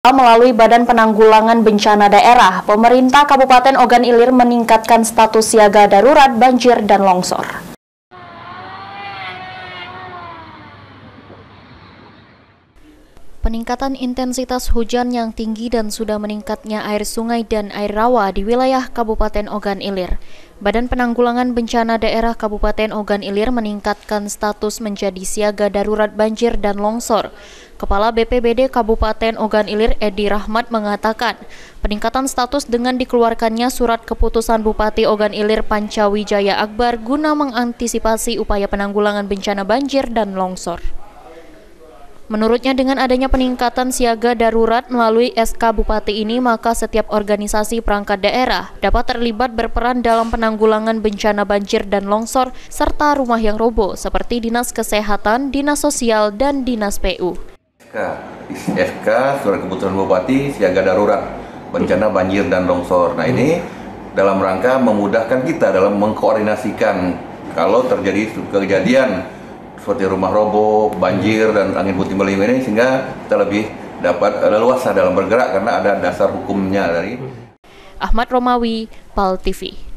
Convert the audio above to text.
Melalui Badan Penanggulangan Bencana Daerah, pemerintah Kabupaten Ogan Ilir meningkatkan status siaga darurat banjir dan longsor. Peningkatan intensitas hujan yang tinggi dan sudah meningkatnya air sungai dan air rawa di wilayah Kabupaten Ogan Ilir. Badan Penanggulangan Bencana Daerah Kabupaten Ogan Ilir meningkatkan status menjadi siaga darurat banjir dan longsor. Kepala BPBD Kabupaten Ogan Ilir Edi Rahmat mengatakan, peningkatan status dengan dikeluarkannya surat keputusan Bupati Ogan Ilir Pancawijaya Akbar guna mengantisipasi upaya penanggulangan bencana banjir dan longsor. Menurutnya, dengan adanya peningkatan siaga darurat melalui SK Bupati ini, maka setiap organisasi perangkat daerah dapat terlibat berperan dalam penanggulangan bencana banjir dan longsor, serta rumah yang roboh, seperti Dinas Kesehatan, Dinas Sosial, dan Dinas PU. SK, surat keputusan Bupati, siaga darurat, bencana banjir dan longsor. Nah, ini dalam rangka memudahkan kita dalam mengkoordinasikan kalau terjadi kejadian seperti rumah roboh, banjir, dan angin puting beliung ini, sehingga kita lebih dapat leluasa dalam bergerak karena ada dasar hukumnya dari Ahmad Romawi, PAL TV.